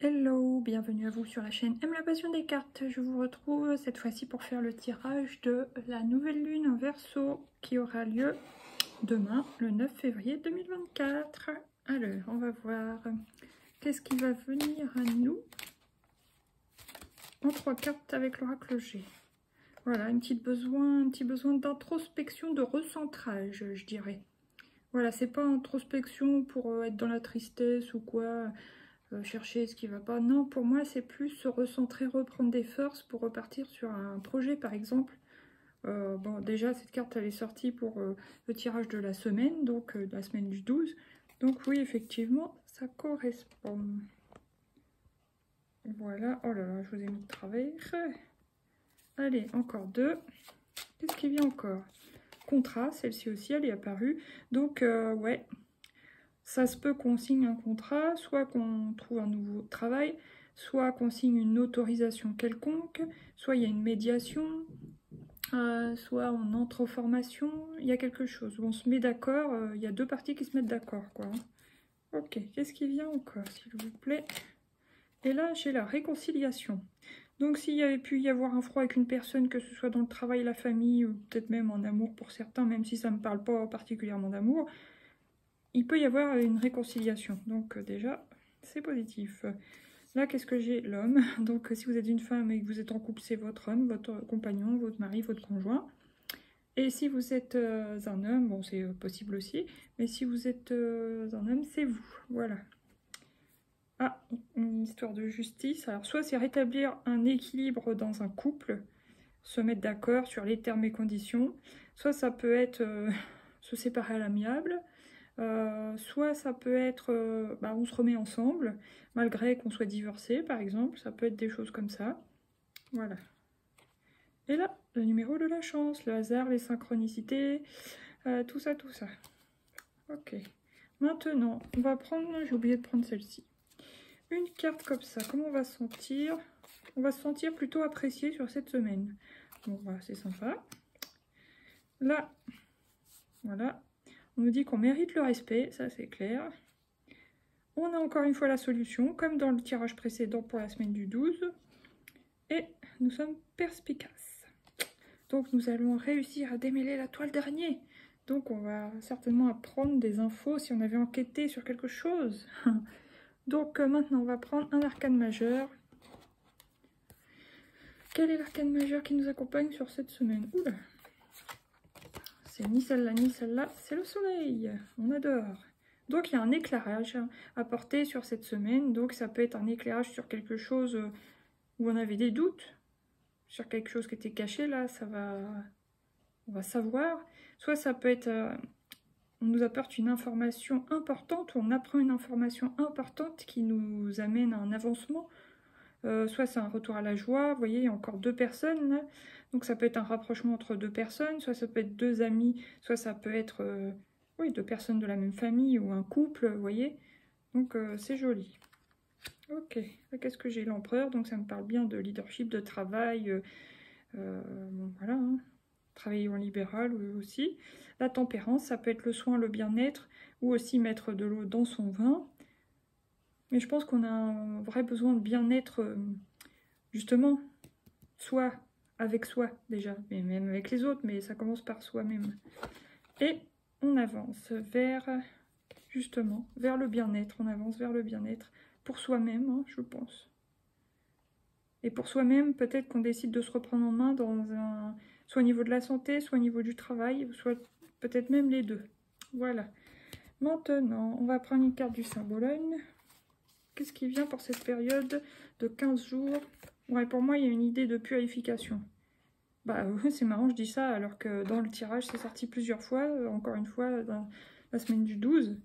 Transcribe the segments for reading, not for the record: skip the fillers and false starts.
Hello, bienvenue à vous sur la chaîne Aime la passion des cartes. Je vous retrouve cette fois-ci pour faire le tirage de la nouvelle lune en Verseau qui aura lieu demain, le 9 février 2024. Alors, on va voir qu'est-ce qui va venir à nous en 3 cartes avec l'oracle G. Voilà, un petit besoin d'introspection, de recentrage, je dirais. Voilà, c'est pas introspection pour être dans la tristesse ou quoi. Chercher ce qui va pas. Non, pour moi, c'est plus se recentrer, reprendre des forces pour repartir sur un projet, par exemple. Bon, déjà, cette carte, elle est sortie pour le tirage de la semaine, donc de la semaine du 12. Donc oui, effectivement, ça correspond. Voilà. Oh là là, je vous ai mis de travers. Allez, encore 2. Qu'est-ce qui vient encore? Contrat, celle-ci aussi, elle est apparue. Donc, ouais. Ça se peut qu'on signe un contrat, soit qu'on trouve un nouveau travail, soit qu'on signe une autorisation quelconque, soit il y a une médiation, soit on entre en formation, il y a quelque chose où on se met d'accord, il y a 2 parties qui se mettent d'accord, quoi. Ok, qu'est-ce qui vient encore, s'il vous plaît? Et là, j'ai la réconciliation. Donc, s'il y avait pu y avoir un froid avec une personne, que ce soit dans le travail, la famille, ou peut-être même en amour pour certains, même si ça ne me parle pas particulièrement d'amour, il peut y avoir une réconciliation. Donc déjà, c'est positif. Là, qu'est-ce que j'ai? L'homme. Donc si vous êtes une femme et que vous êtes en couple, c'est votre homme, votre compagnon, votre mari, votre conjoint. Et si vous êtes un homme, bon, c'est possible aussi, mais si vous êtes un homme, c'est vous. Voilà. Ah, une histoire de justice. Alors, soit c'est rétablir un équilibre dans un couple, se mettre d'accord sur les termes et conditions, soit ça peut être se séparer à l'amiable, soit ça peut être on se remet ensemble malgré qu'on soit divorcé, par exemple. Ça peut être des choses comme ça. Voilà. Et là, le numéro de la chance, le hasard, les synchronicités, tout ça, tout ça. Ok. Maintenant, on va prendre, j'ai oublié de prendre celle-ci, une carte comme ça. Comment on va se sentir? On va se sentir plutôt apprécié sur cette semaine. Bon, voilà, c'est sympa. Là, voilà. On nous dit qu'on mérite le respect, ça c'est clair. On a encore une fois la solution, comme dans le tirage précédent pour la semaine du 12. Et nous sommes perspicaces. Donc nous allons réussir à démêler la toile d'araignée. Donc on va certainement apprendre des infos si on avait enquêté sur quelque chose. Donc maintenant on va prendre un arcane majeur. Quel est l'arcane majeur qui nous accompagne sur cette semaine? Oula! C'est ni celle-là ni celle-là, c'est le soleil. On adore. Donc il y a un éclairage à porter sur cette semaine. Donc ça peut être un éclairage sur quelque chose où on avait des doutes, sur quelque chose qui était caché. Là, on va savoir. Soit ça peut être, on nous apporte une information importante, ou on apprend une information importante qui nous amène à un avancement. Soit c'est un retour à la joie. Vous voyez, il y a encore 2 personnes là. Donc ça peut être un rapprochement entre 2 personnes, soit ça peut être 2 amis, soit ça peut être oui, 2 personnes de la même famille ou un couple, vous voyez. Donc c'est joli. Ok, qu'est-ce que j'ai? L'empereur, donc ça me parle bien de leadership, de travail, bon, voilà, hein. Travailler en libéral aussi. La tempérance, ça peut être le soin, le bien-être, ou aussi mettre de l'eau dans son vin. Mais je pense qu'on a un vrai besoin de bien-être, justement, soit avec soi déjà, mais même avec les autres, mais ça commence par soi-même. Et on avance vers, justement, vers le bien-être, on avance vers le bien-être pour soi-même, hein, je pense. Et pour soi-même, peut-être qu'on décide de se reprendre en main dans un, soit au niveau de la santé, soit au niveau du travail, soit peut-être même les deux. Voilà. Maintenant, on va prendre une carte du Saint-Bologne. Qu'est-ce qui vient pour cette période de 15 jours? Ouais, pour moi, il y a une idée de purification. Bah, c'est marrant, je dis ça, alors que dans le tirage, c'est sorti plusieurs fois, encore une fois, dans la semaine du 12.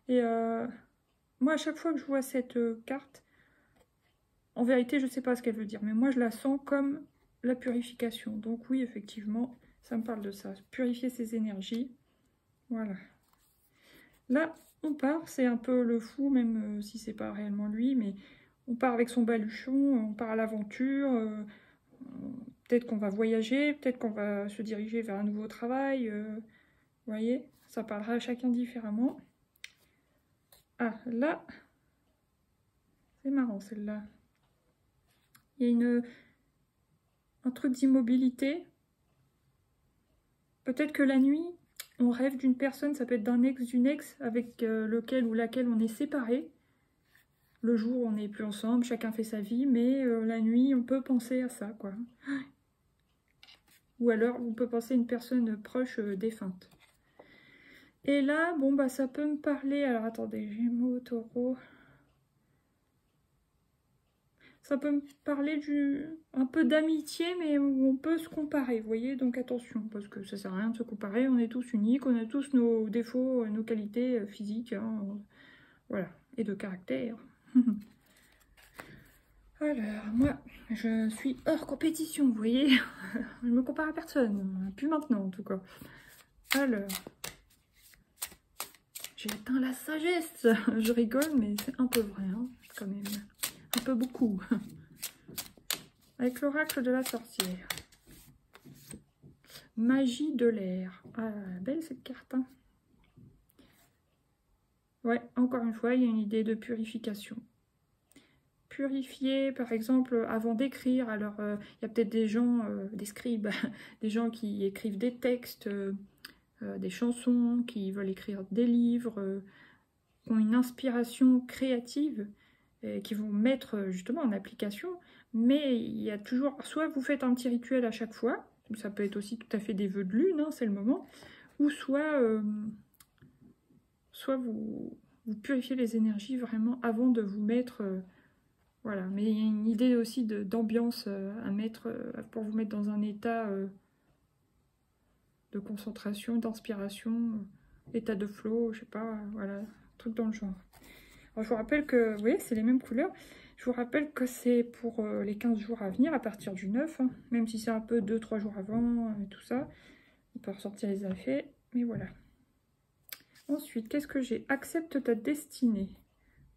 Et moi, à chaque fois que je vois cette carte, en vérité, je ne sais pas ce qu'elle veut dire, mais moi, je la sens comme la purification. Donc oui, effectivement, ça me parle de ça. Purifier ses énergies. Voilà. Là, on part, c'est un peu le fou, même si c'est pas réellement lui, mais on part avec son baluchon, on part à l'aventure, peut-être qu'on va voyager, peut-être qu'on va se diriger vers un nouveau travail, vous voyez, ça parlera à chacun différemment. Ah, là, C'est marrant celle-là. Il y a un truc d'immobilité. Peut-être que la nuit, on rêve d'une personne, ça peut être d'un ex, d'une ex, avec lequel ou laquelle on est séparé. Le jour, on n'est plus ensemble, chacun fait sa vie, mais la nuit, on peut penser à ça, quoi. Ou alors, on peut penser à une personne proche défunte. Et là, bon, bah, ça peut me parler... Alors, attendez, Gémeaux, Taureau... Ça peut me parler un peu d'amitié, mais où on peut se comparer, vous voyez. Donc, attention, parce que ça sert à rien de se comparer. On est tous uniques, on a tous nos défauts, nos qualités physiques, hein, voilà, et de caractère. Alors, moi, je suis hors compétition, vous voyez. Je me compare à personne, plus maintenant en tout cas. Alors... J'ai atteint la sagesse. Je rigole, mais c'est un peu vrai, hein, quand même. Un peu beaucoup. Avec l'oracle de la sorcière. Magie de l'air. Ah, belle cette carte. Hein. Ouais, encore une fois, il y a une idée de purification. Purifier, par exemple, avant d'écrire. Alors, il y a peut-être des gens, des scribes, des gens qui écrivent des textes, des chansons, qui veulent écrire des livres, qui ont une inspiration créative, qui vont mettre justement en application, mais il y a toujours, soit vous faites un petit rituel à chaque fois, ça peut être aussi tout à fait des vœux de lune, hein, c'est le moment, ou soit vous purifiez les énergies vraiment avant de vous mettre, voilà, mais il y a une idée aussi d'ambiance à mettre, pour vous mettre dans un état de concentration, d'inspiration, état de flow, je sais pas, voilà, truc dans le genre. Alors, je vous rappelle que, vous voyez, c'est les mêmes couleurs. Je vous rappelle que c'est pour les 15 jours à venir, à partir du 9, hein, même si c'est un peu 2-3 jours avant, et tout ça. On peut ressortir les effets, mais voilà. Ensuite, qu'est-ce que j'ai? Accepte ta destinée.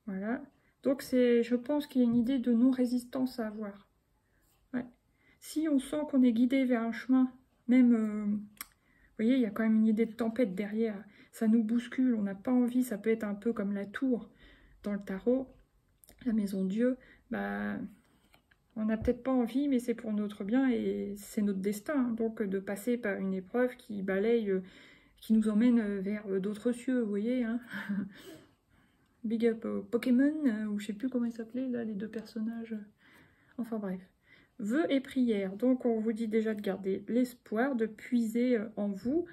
Voilà. Donc, je pense qu'il y a une idée de non-résistance à avoir. Ouais. Si on sent qu'on est guidé vers un chemin, même, vous voyez, il y a quand même une idée de tempête derrière. Ça nous bouscule, on n'a pas envie, ça peut être un peu comme la tour dans le tarot. La maison Dieu, bah, on n'a peut-être pas envie, mais c'est pour notre bien et c'est notre destin. Hein, donc de passer par une épreuve qui balaye, qui nous emmène vers d'autres cieux, vous voyez. Hein. Big up Pokémon, ou je sais plus comment ils s'appelaient, là, les deux personnages. Enfin bref. Vœux et prières. Donc on vous dit déjà de garder l'espoir, de puiser en vous,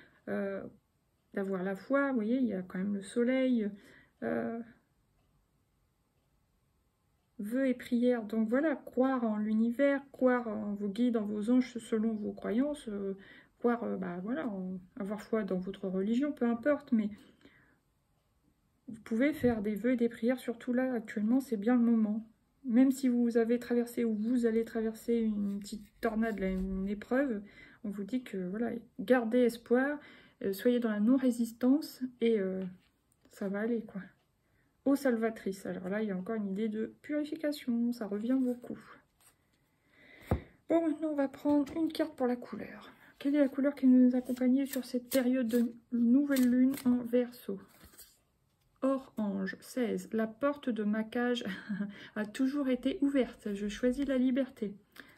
d'avoir la foi. Vous voyez, il y a quand même le soleil. Vœux et prières, donc voilà, croire en l'univers, croire en vos guides, en vos anges selon vos croyances, croire, bah voilà, avoir foi dans votre religion, peu importe, mais vous pouvez faire des vœux et des prières, surtout là, actuellement, c'est bien le moment. Même si vous avez traversé ou vous allez traverser une petite tornade, là, une épreuve, on vous dit que, voilà, gardez espoir, soyez dans la non-résistance, et ça va aller, quoi. Eau salvatrice. Alors là, il y a encore une idée de purification. Ça revient beaucoup. Bon, maintenant, on va prendre une carte pour la couleur. Quelle est la couleur qui nous accompagne sur cette période de nouvelle lune en Verseau? Orange, 16. La porte de ma cage a toujours été ouverte. Je choisis la liberté.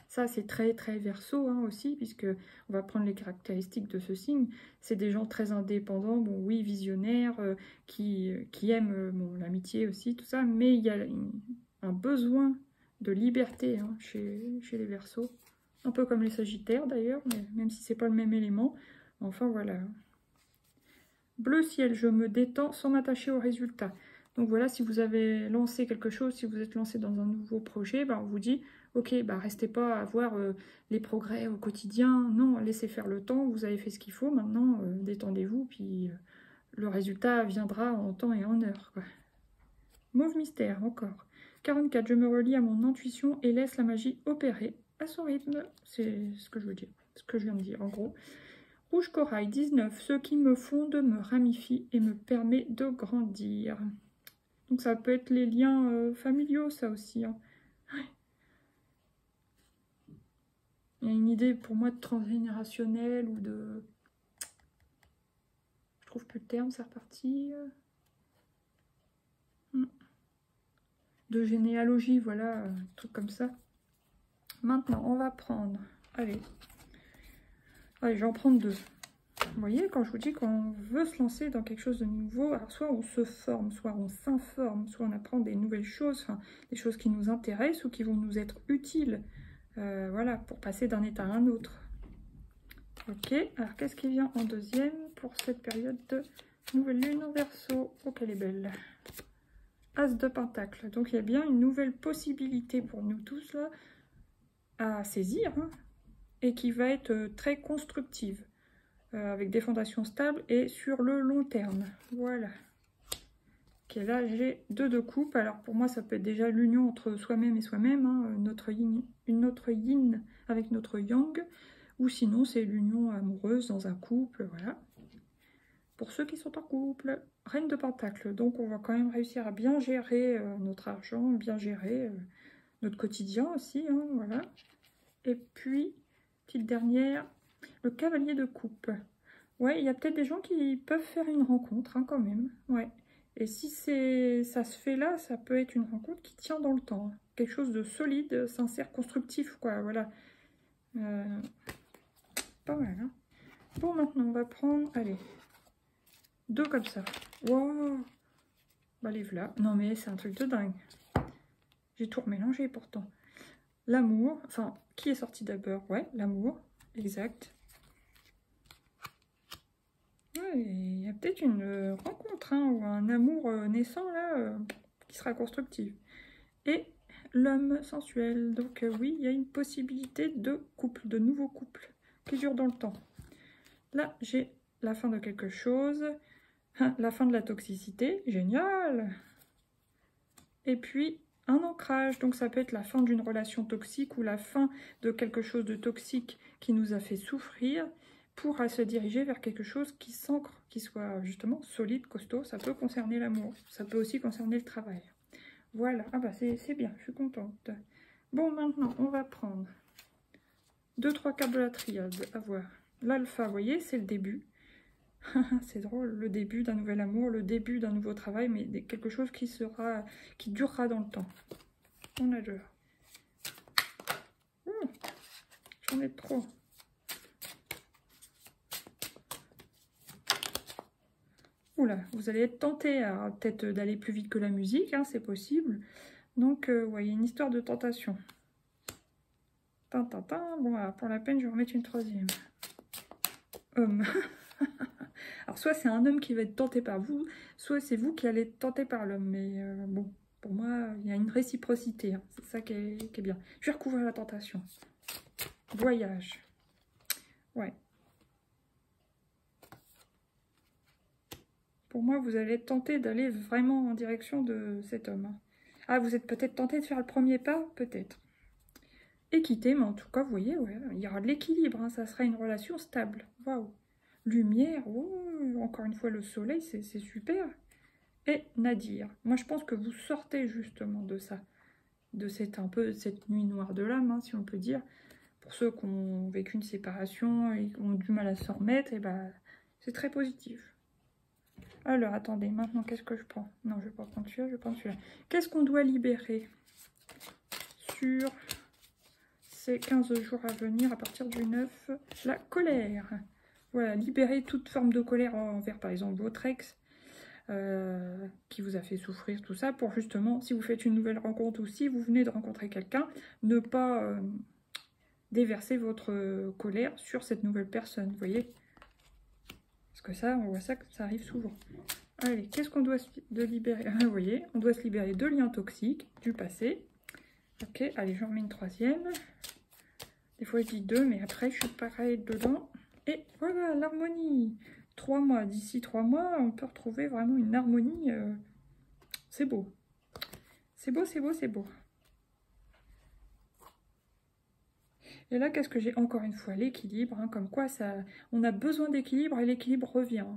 Ça, c'est très, très Verseau hein, aussi, puisque on va prendre les caractéristiques de ce signe. C'est des gens très indépendants, bon, oui, visionnaires, qui aiment bon, l'amitié aussi, tout ça, mais il y a un besoin de liberté hein, chez les Verseaux. Un peu comme les Sagittaires, d'ailleurs, même si c'est pas le même élément. Enfin, voilà. Bleu ciel, je me détends sans m'attacher aux résultats. Donc voilà, si vous avez lancé quelque chose, si vous êtes lancé dans un nouveau projet, bah, on vous dit, ok, bah, restez pas à voir les progrès au quotidien. Non, laissez faire le temps, vous avez fait ce qu'il faut. Maintenant, détendez-vous, puis le résultat viendra en temps et en heure. Quoi. Mauve mystère, encore. 44, je me relie à mon intuition et laisse la magie opérer à son rythme. C'est ce que je veux dire, ce que je viens de dire, en gros. Rouge corail, 19. Ceux qui me fondent me ramifient et me permet de grandir. Donc ça peut être les liens familiaux, ça aussi. Hein. Il y a une idée pour moi de transgénérationnel ou de... Je trouve plus le terme, c'est reparti. de généalogie, voilà, un truc comme ça. Maintenant, on va prendre, allez, j'en prends 2. Vous voyez, quand je vous dis qu'on veut se lancer dans quelque chose de nouveau, alors soit on se forme, soit on s'informe, soit on apprend des nouvelles choses, enfin, des choses qui nous intéressent ou qui vont nous être utiles, voilà, pour passer d'un état à un autre. Ok, alors qu'est-ce qui vient en deuxième pour cette période de nouvelle lune en Verseau? Oh, qu'elle est belle! As de Pentacle. Donc il y a bien une nouvelle possibilité pour nous tous là à saisir, hein, et qui va être très constructive, avec des fondations stables et sur le long terme. Voilà. Ok, là j'ai 2 de coupe. Alors pour moi ça peut être déjà l'union entre soi-même et soi-même, hein, notre yin avec notre yang, ou sinon c'est l'union amoureuse dans un couple, voilà. Pour ceux qui sont en couple, Reine de Pentacle, donc on va quand même réussir à bien gérer notre argent, bien gérer notre quotidien aussi, hein, voilà. Et puis, petite dernière, le Cavalier de Coupe. Ouais, il y a peut-être des gens qui peuvent faire une rencontre, hein, quand même, ouais. Et si ça se fait là, ça peut être une rencontre qui tient dans le temps, hein. Quelque chose de solide, sincère, constructif, quoi, voilà. Pas mal, hein. Bon, maintenant, on va prendre, allez, 2 comme ça. Wow! Bah, les voilà. Non, mais c'est un truc de dingue. J'ai tout remélangé, pourtant. L'amour, enfin, qui est sorti d'abord? Ouais, l'amour, exact. Ouais, il y a peut-être une rencontre, hein, ou un amour naissant, là, qui sera constructif. Et l'homme sensuel. Donc, oui, il y a une possibilité de couple, de nouveaux couples, qui durent dans le temps. Là, j'ai la fin de quelque chose. La fin de la toxicité, génial. Et puis, un ancrage, donc ça peut être la fin d'une relation toxique ou la fin de quelque chose de toxique qui nous a fait souffrir pour se diriger vers quelque chose qui s'ancre, qui soit justement solide, costaud. Ça peut concerner l'amour, ça peut aussi concerner le travail. Voilà, ah bah c'est bien, je suis contente. Bon, maintenant, on va prendre 2-3 cartes de la triade, à voir. L'alpha, vous voyez, c'est le début. C'est drôle, le début d'un nouvel amour, le début d'un nouveau travail, mais quelque chose qui durera dans le temps. On adore. J'en ai trop. Oula, vous allez être tenté peut-être d'aller plus vite que la musique, hein, c'est possible. Donc, ouais, il y a une histoire de tentation. Bon, alors, pour la peine, je vais remettre une 3e. Homme. Alors, soit c'est un homme qui va être tenté par vous, soit c'est vous qui allez être tenté par l'homme. Mais bon, pour moi, il y a une réciprocité. Hein. C'est ça qui est bien. Je vais recouvrir la tentation. Voyage. Ouais. Pour moi, vous allez être tenté d'aller vraiment en direction de cet homme. Hein. Ah, vous êtes peut-être tenté de faire le premier pas, peut-être. Équité, mais en tout cas, vous voyez, ouais, il y aura de l'équilibre. Hein. Ça sera une relation stable. Waouh. Lumière, wow, encore une fois le soleil, c'est super. Et Nadir, moi je pense que vous sortez justement de ça, de cette nuit noire de l'âme, hein, si on peut dire. Pour ceux qui ont vécu une séparation et qui ont du mal à s'en remettre, et ben, c'est très positif. Alors attendez, maintenant qu'est-ce que je prends? Non, je vais pas prendre celui-là, je vais prendre celui-là. Qu'est-ce qu'on doit libérer sur ces 15 jours à venir à partir du 9? La colère. Voilà, libérer toute forme de colère envers, par exemple, votre ex, qui vous a fait souffrir, tout ça, pour justement, si vous faites une nouvelle rencontre ou si vous venez de rencontrer quelqu'un, ne pas déverser votre colère sur cette nouvelle personne, vous voyez? Parce que ça, on voit ça, ça arrive souvent. Allez, qu'est-ce qu'on doit libérer? Vous voyez, on doit se libérer de liens toxiques, du passé. Ok, allez, j'en remets une 3e. Des fois, je dis 2, mais après, je suis pareil dedans. Et voilà, l'harmonie. 3 mois. D'ici 3 mois, on peut retrouver vraiment une harmonie. C'est beau. C'est beau, c'est beau, c'est beau. Et là, qu'est-ce que j'ai? Encore une fois, l'équilibre. Hein, comme quoi, on a besoin d'équilibre et l'équilibre revient.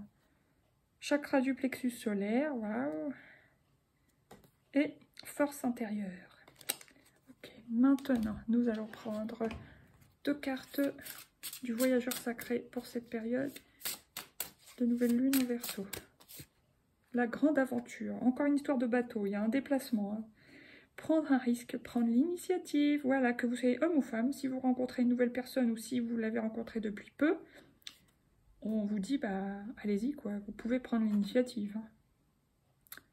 Chakra du plexus solaire. Waouh. Et force intérieure. Ok, maintenant, nous allons prendre 2 cartes du voyageur sacré pour cette période de nouvelle lune en Verseau. La grande aventure. Encore une histoire de bateau. Il y a un déplacement. Hein. prendre un risque, prendre l'initiative. Voilà, que vous soyez homme ou femme, si vous rencontrez une nouvelle personne ou si vous l'avez rencontrée depuis peu, on vous dit, bah, allez-y, quoi, vous pouvez prendre l'initiative. Hein.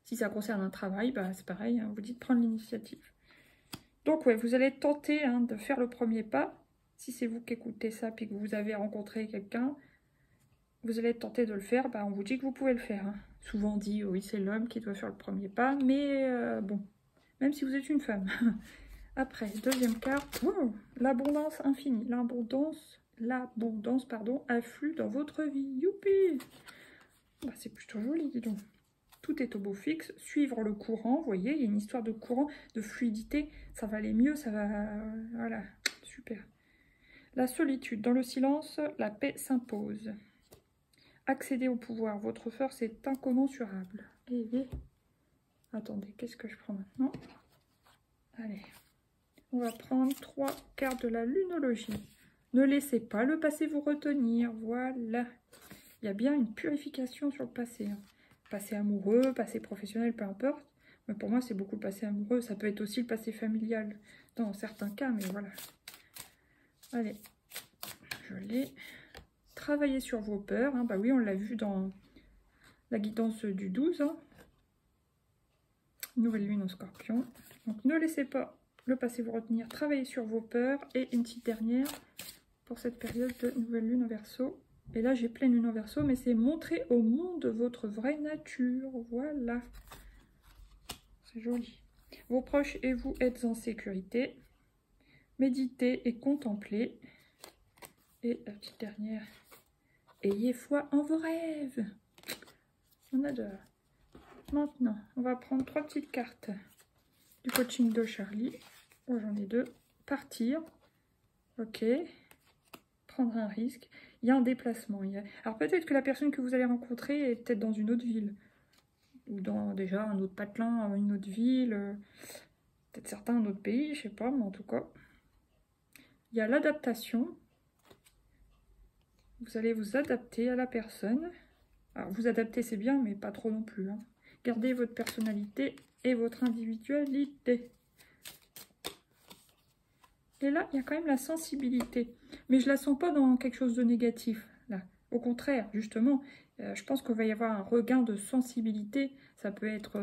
Si ça concerne un travail, bah, c'est pareil, hein, on vous dit de prendre l'initiative. Donc, ouais, vous allez tenter hein, de faire le premier pas. Si c'est vous qui écoutez ça, puis que vous avez rencontré quelqu'un, vous allez tenter de le faire, bah, on vous dit que vous pouvez le faire. Hein. Souvent on dit, oui, c'est l'homme qui doit faire le premier pas, mais bon, même si vous êtes une femme. Après, deuxième carte, wow, l'abondance infinie. L'abondance, pardon, afflue dans votre vie. Youpi! Bah, c'est plutôt joli, dis donc. Tout est au beau fixe, suivre le courant, vous voyez, il y a une histoire de courant, de fluidité, ça va aller mieux, ça va... Voilà, super. La solitude, dans le silence, la paix s'impose. Accéder au pouvoir, votre force est incommensurable. Attendez, qu'est-ce que je prends maintenant? Allez, on va prendre 3 cartes de la lunologie. Ne laissez pas le passé vous retenir, voilà. Il y a bien une purification sur le passé. Hein. Passé amoureux, passé professionnel, peu importe. Mais pour moi, c'est beaucoup le passé amoureux. Ça peut être aussi le passé familial dans certains cas, mais voilà. Allez, je l'ai. Travaillez sur vos peurs. Hein. Bah oui, on l'a vu dans la guidance du 12. Hein. Nouvelle lune en scorpion. Donc ne laissez pas le passé vous retenir. Travaillez sur vos peurs. Et une petite dernière pour cette période de nouvelle lune en Verseau. Et là, j'ai pleine lune en Verseau, mais c'est montrer au monde votre vraie nature. Voilà. C'est joli. Vos proches et vous êtes en sécurité. Méditez et contemplez. Et la petite dernière. Ayez foi en vos rêves. On adore. Maintenant, on va prendre 3 petites cartes du coaching de Charlie. Oh, j'en ai 2. Partir. Ok. Prendre un risque. Il y a un déplacement. Alors peut-être que la personne que vous allez rencontrer est peut-être dans une autre ville. Ou dans déjà un autre patelin, une autre ville. Peut-être certains un autre pays, je sais pas, mais en tout cas. Il y a l'adaptation. Vous allez vous adapter à la personne. Alors vous adapter c'est bien, mais pas trop non plus. Hein. Gardez votre personnalité et votre individualité. Et là, il y a quand même la sensibilité. Mais je ne la sens pas dans quelque chose de négatif. Là. Au contraire, justement, je pense qu'il va y avoir un regain de sensibilité. Ça peut être...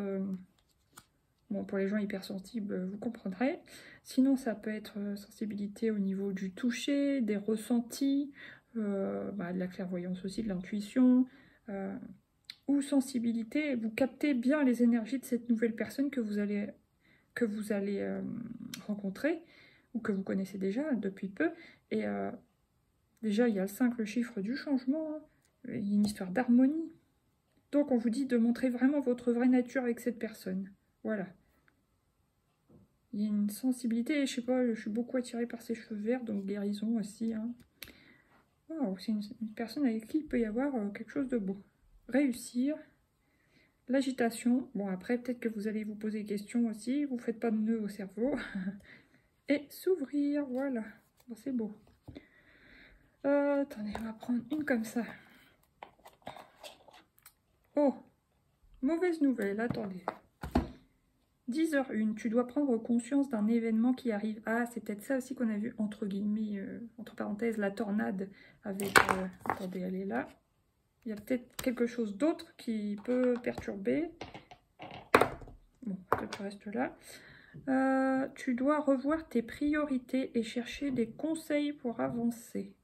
bon, pour les gens hypersensibles, vous comprendrez. Sinon, ça peut être sensibilité au niveau du toucher, des ressentis, de la clairvoyance aussi, de l'intuition. Ou sensibilité, vous captez bien les énergies de cette nouvelle personne que vous allez rencontrer. Ou que vous connaissez déjà depuis peu. Et déjà, il y a le 5, le chiffre du changement. Hein. Il y a une histoire d'harmonie. Donc, on vous dit de montrer vraiment votre vraie nature avec cette personne. Voilà. Il y a une sensibilité. Je sais pas, je suis beaucoup attirée par ses cheveux verts, donc guérison aussi. Hein. Wow, c'est une personne avec qui il peut y avoir quelque chose de beau. Réussir. L'agitation. Bon, après, peut-être que vous allez vous poser des questions aussi. Vous ne faites pas de nœud au cerveau. Et s'ouvrir, voilà. Bon, c'est beau. Attendez, on va prendre une comme ça. Oh, mauvaise nouvelle, attendez. 10h01, tu dois prendre conscience d'un événement qui arrive. Ah, c'est peut-être ça aussi qu'on a vu, entre guillemets, entre parenthèses, la tornade avec... attendez, elle est là. Il y a peut-être quelque chose d'autre qui peut perturber. Bon, tu restes là. Tu dois revoir tes priorités et chercher des conseils pour avancer.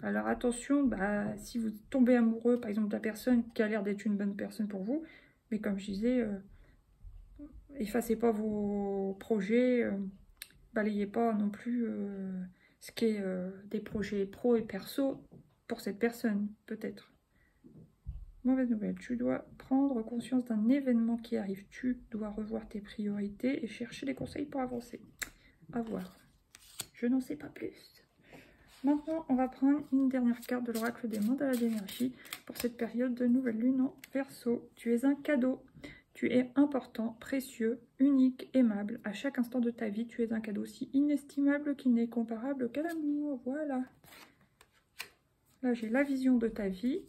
Alors attention, si vous tombez amoureux, par exemple, de la personne qui a l'air d'être une bonne personne pour vous, mais comme je disais, effacez pas vos projets, balayez pas non plus ce qui est des projets pro et perso pour cette personne, peut-être. Mauvaise nouvelle, tu dois prendre conscience d'un événement qui arrive. Tu dois revoir tes priorités et chercher des conseils pour avancer. À voir. Je n'en sais pas plus. Maintenant, on va prendre une dernière carte de l'oracle des mandats d'énergie pour cette période de nouvelle lune en Verseau. Tu es un cadeau. Tu es important, précieux, unique, aimable. À chaque instant de ta vie, tu es un cadeau si inestimable qu'il n'est comparable qu'à l'amour. Voilà. Là, j'ai la vision de ta vie.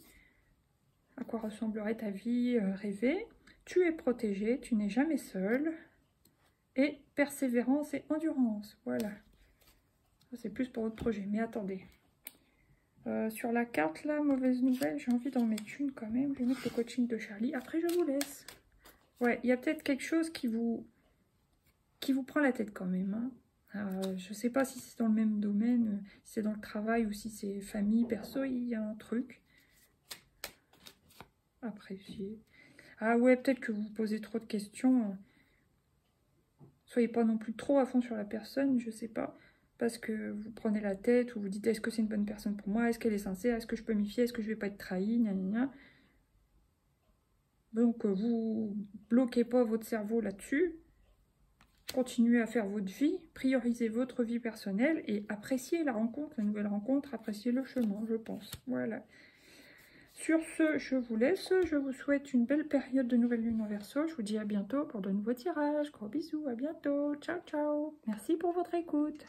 À quoi ressemblerait ta vie rêvée? Tu es protégé, tu n'es jamais seul. et persévérance et endurance. Voilà. C'est plus pour votre projet. Mais attendez. Sur la carte, là, mauvaise nouvelle, j'ai envie d'en mettre une quand même. Je vais mettre le coaching de Charlie. Après, je vous laisse. Ouais, il y a peut-être quelque chose qui vous prend la tête quand même. Hein. Je sais pas si c'est dans le même domaine, si c'est dans le travail ou si c'est famille, perso, il y a un truc. Apprécier. Ah ouais, peut-être que vous vous posez trop de questions. Soyez pas non plus trop à fond sur la personne, je sais pas. Parce que vous prenez la tête ou vous dites est-ce que c'est une bonne personne pour moi? Est-ce qu'elle est sincère? Est-ce que je peux m'y fier? Est-ce que je vais pas être trahi? Gna, gna, gna. Donc vous bloquez pas votre cerveau là-dessus. Continuez à faire votre vie, priorisez votre vie personnelle et appréciez la rencontre, la nouvelle rencontre, appréciez le chemin, je pense. Voilà. Sur ce, je vous laisse. Je vous souhaite une belle période de nouvelle lune en Verseau. Je vous dis à bientôt pour de nouveaux tirages. Gros bisous, à bientôt. Ciao, ciao. Merci pour votre écoute.